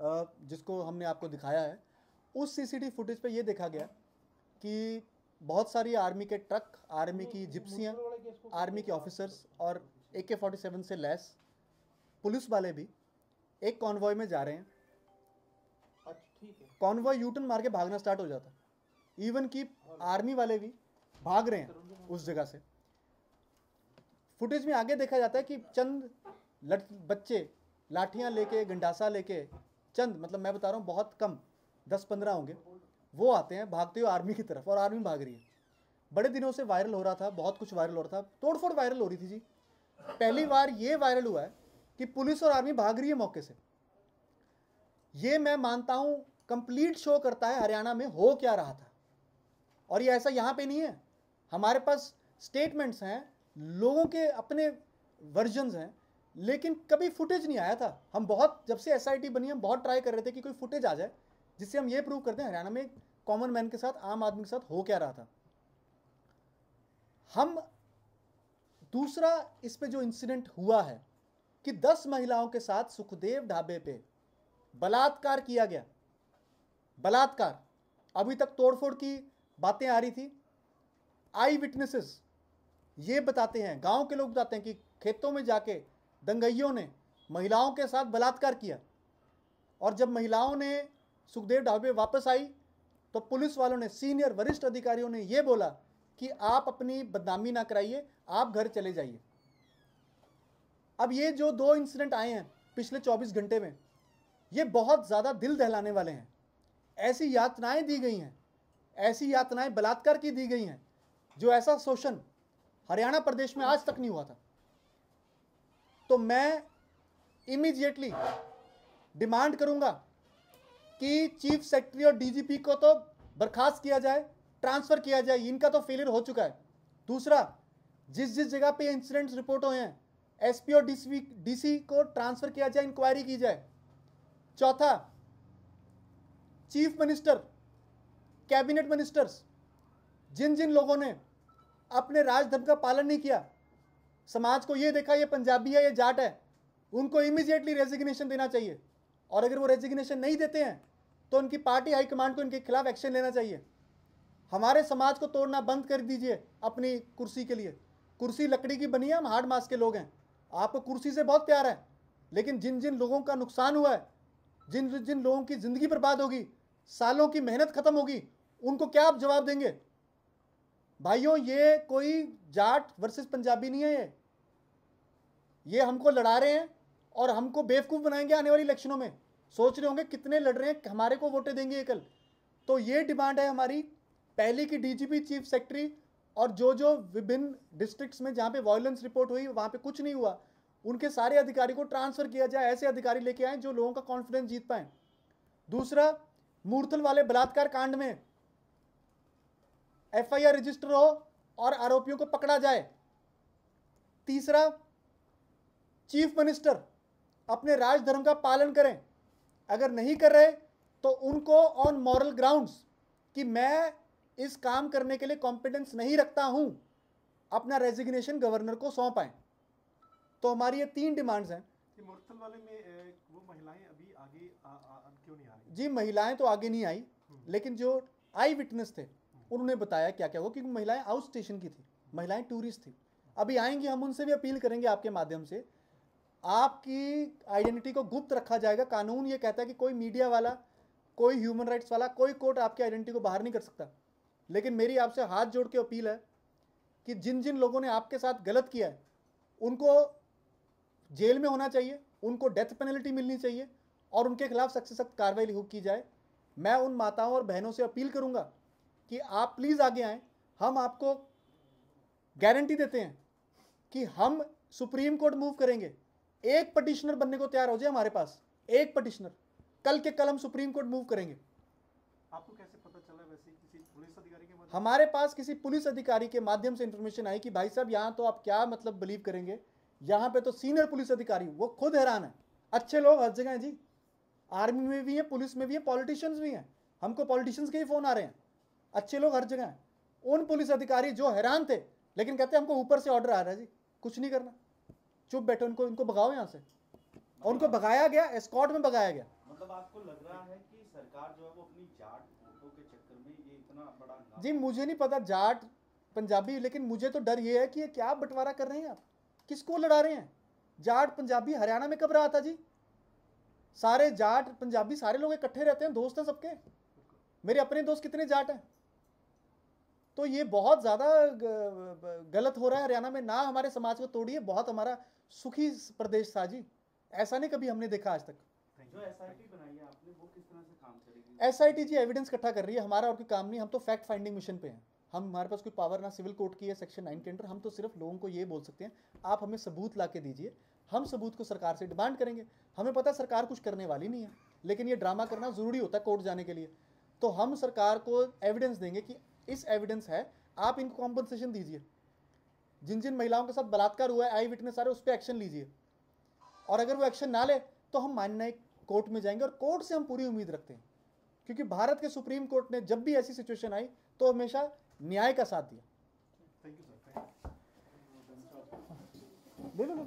जिसको हमने आपको दिखाया है, उस सीसीटीवी फुटेज पे ये देखा गया कि बहुत सारी आर्मी के ट्रक, आर्मी की जिप्सियाँ, आर्मी के ऑफिसर्स और AK-47 से लैस पुलिस वाले भी एक कॉन्वॉय में जा रहे हैं। कॉन्वॉय यूटर्न मार के भागना स्टार्ट हो जाता, इवन कि आर्मी वाले भी भाग रहे हैं उस जगह से। फुटेज में आगे देखा जाता है कि चंद बच्चे लाठियां लेके, गंडासा लेके, चंद मतलब मैं बता रहा हूँ बहुत कम, 10-15 होंगे, वो आते हैं भागते हुए आर्मी की तरफ और आर्मी भाग रही है। बड़े दिनों से वायरल हो रहा था, बहुत कुछ वायरल हो रहा था, तोड़फोड़ वायरल हो रही थी जी। पहली बार ये वायरल हुआ है कि पुलिस और आर्मी भाग रही है मौके से। ये मैं मानता हूं कंप्लीट शो करता है हरियाणा में हो क्या रहा था। और ये ऐसा यहां पे नहीं है, हमारे पास स्टेटमेंट्स हैं, लोगों के अपने वर्जन्स हैं, लेकिन कभी फुटेज नहीं आया था। हम बहुत, जब से SIT बनी, हम बहुत ट्राई कर रहे थे कि कोई फुटेज आ जाए जिससे हम ये प्रूव करते हैं हरियाणा में कॉमन मैन के साथ, आम आदमी के साथ हो क्या रहा था। हम दूसरा इस पे जो इंसिडेंट हुआ है कि 10 महिलाओं के साथ सुखदेव ढाबे पे बलात्कार किया गया, बलात्कार। अभी तक तोड़फोड़ की बातें आ रही थी। आई विटनेसेस ये बताते हैं, गांव के लोग बताते हैं कि खेतों में जाके दंगइयों ने महिलाओं के साथ बलात्कार किया। और जब महिलाओं ने सुखदेव ढाबे वापस आई तो पुलिस वालों ने, सीनियर वरिष्ठ अधिकारियों ने यह बोला कि आप अपनी बदनामी ना कराइए, आप घर चले जाइए। अब ये जो 2 इंसिडेंट आए हैं पिछले 24 घंटे में, ये बहुत ज़्यादा दिल दहलाने वाले हैं। ऐसी यातनाएं दी गई हैं, ऐसी यातनाएं बलात्कार की दी गई हैं, जो ऐसा शोषण हरियाणा प्रदेश में आज तक नहीं हुआ था। तो मैं इमीडिएटली डिमांड करूंगा कि चीफ सेक्रेटरी और DGP को तो बर्खास्त किया जाए, ट्रांसफर किया जाए, इनका तो फेलियर हो चुका है। दूसरा, जिस जिस जगह पे इंसिडेंट्स रिपोर्ट हुए हैं, SP और DC को ट्रांसफर किया जाए, इंक्वायरी की जाए। चौथा, चीफ मिनिस्टर, कैबिनेट मिनिस्टर्स, जिन जिन लोगों ने अपने राजधर्म का पालन नहीं किया, समाज को ये देखा ये पंजाबी है, ये जाट है, उनको इमीडिएटली रेजिग्नेशन देना चाहिए। और अगर वो रेजिग्नेशन नहीं देते हैं तो उनकी पार्टी हाईकमांड को इनके खिलाफ एक्शन लेना चाहिए। हमारे समाज को तोड़ना बंद कर दीजिए अपनी कुर्सी के लिए। कुर्सी लकड़ी की बनी है, हम हार्ड मास के लोग हैं। आपको कुर्सी से बहुत प्यार है, लेकिन जिन जिन लोगों का नुकसान हुआ है, जिन जिन लोगों की ज़िंदगी बर्बाद होगी, सालों की मेहनत खत्म होगी, उनको क्या आप जवाब देंगे? भाइयों, ये कोई जाट वर्सेस पंजाबी नहीं है, ये हमको लड़ा रहे हैं और हमको बेवकूफ़ बनाएंगे आने वाली इलेक्शनों में। सोच रहे होंगे कितने लड़ रहे हैं, हमारे को वोटें देंगे ये कल। तो ये डिमांड है हमारी पहली की DGP, चीफ सेक्रेटरी, और जो विभिन्न डिस्ट्रिक्ट्स में जहाँ पे वायलेंस रिपोर्ट हुई, वहाँ पे कुछ नहीं हुआ, उनके सारे अधिकारी को ट्रांसफ़र किया जाए। ऐसे अधिकारी लेके आए जो लोगों का कॉन्फिडेंस जीत पाएँ। दूसरा, मूर्थल वाले बलात्कार कांड में FIR रजिस्टर हो और आरोपियों को पकड़ा जाए। तीसरा, चीफ मिनिस्टर अपने राजधर्म का पालन करें, अगर नहीं कर रहे तो उनको ऑन मॉरल ग्राउंड्स कि मैं इस काम करने के लिए कॉम्पिटेंस नहीं रखता हूं, अपना रेजिग्नेशन गवर्नर को सौंपाएं। तो हमारी ये 3 डिमांड्स हैं। मूर्थल वाले में वो महिलाएं अभी आगे क्यों नहीं आ रही? जी, महिलाएं तो आगे नहीं आई, लेकिन जो आई विटनेस थे उन्होंने बताया क्या क्या हुआ, क्योंकि महिलाएं आउट स्टेशन की थी, महिलाएं टूरिस्ट थी। अभी आएंगी, हम उनसे भी अपील करेंगे आपके माध्यम से, आपकी आइडेंटिटी को गुप्त रखा जाएगा। कानून ये कहता है कि कोई मीडिया वाला, कोई ह्यूमन राइट्स वाला, कोई कोर्ट आपकी आइडेंटिटी को बाहर नहीं कर सकता। लेकिन मेरी आपसे हाथ जोड़ के अपील है कि जिन जिन लोगों ने आपके साथ गलत किया है उनको जेल में होना चाहिए, उनको डेथ पेनल्टी मिलनी चाहिए और उनके खिलाफ सख्त से सख्त कार्रवाई की जाए। मैं उन माताओं और बहनों से अपील करूंगा कि आप प्लीज़ आगे आएँ। हम आपको गारंटी देते हैं कि हम सुप्रीम कोर्ट मूव करेंगे। एक पटिशनर बनने को तैयार हो जाए हमारे पास, एक पटिशनर, कल के कल हम सुप्रीम कोर्ट मूव करेंगे। आपको कैसे पता चला? वैसे किसी पुलिस अधिकारी के माध्यम? हमारे पास किसी पुलिस अधिकारी के माध्यम से इंफॉर्मेशन आई कि भाई साहब यहाँ तो आप क्या मतलब बिलीव करेंगे, यहाँ पे तो सीनियर पुलिस अधिकारी, वो खुद हैरान है। अच्छे लोग हर जगह हैं जी, आर्मी में भी हैं, पुलिस में भी हैं, पॉलिटिशियंस भी हैं, हमको पॉलिटिशियंस के ही फ़ोन आ रहे हैं। अच्छे लोग हर जगह हैं। उन पुलिस अधिकारी जो हैरान थे, लेकिन कहते हैं हमको ऊपर से ऑर्डर आ रहा है जी, कुछ नहीं करना, चुप बैठो, इनको भगाओ यहाँ से। और उनको भगाया गया, एस्कॉर्ट में भगाया गया। मतलब आपको लग रहा है कि सरकार जो है वो अपनी जाट वोटों के चक्कर में ये इतना बड़ा हंगामा- जी मुझे नहीं पता जाट पंजाबी, लेकिन मुझे तो डर ये है कि ये क्या बंटवारा कर रहे हैं आप, किसको लड़ा रहे हैं। जाट पंजाबी हरियाणा में कब रहा था जी? सारे जाट पंजाबी सारे लोग इकट्ठे रहते हैं, दोस्त हैं सबके। मेरे अपने दोस्त कितने जाट हैं। तो ये बहुत ज़्यादा गलत हो रहा है हरियाणा में। ना हमारे समाज को तोड़िए, बहुत हमारा सुखी प्रदेश था जी, ऐसा नहीं कभी हमने देखा आज तक। जो एसआईटी बनाई है आपने वो किस तरह से काम करेगी? एसआईटी जी एविडेंस इकट्ठा कर रही है, हमारा और कोई काम नहीं। हम तो फैक्ट फाइंडिंग मिशन पे हैं। हमारे पास कोई पावर ना सिविल कोर्ट की है सेक्शन 9 के अंडर। हम तो सिर्फ लोगों को ये बोल सकते हैं आप हमें सबूत ला के दीजिए, हम सबूत को सरकार से डिमांड करेंगे। हमें पता है सरकार कुछ करने वाली नहीं है, लेकिन ये ड्रामा करना ज़रूरी होता है कोर्ट जाने के लिए। तो हम सरकार को एविडेंस देंगे कि इस एविडेंस है, आप इनको कॉम्पनसेशन दीजिए। जिन जिन महिलाओं के साथ बलात्कार हुआ है, आई विटनेस सारे, उस पर एक्शन लीजिए। और अगर वो एक्शन ना ले तो हम मानना कोर्ट में जाएंगे, और कोर्ट से हम पूरी उम्मीद रखते हैं, क्योंकि भारत के सुप्रीम कोर्ट ने जब भी ऐसी सिचुएशन आई तो हमेशा न्याय का साथ दिया। Thank you sir. ले लो।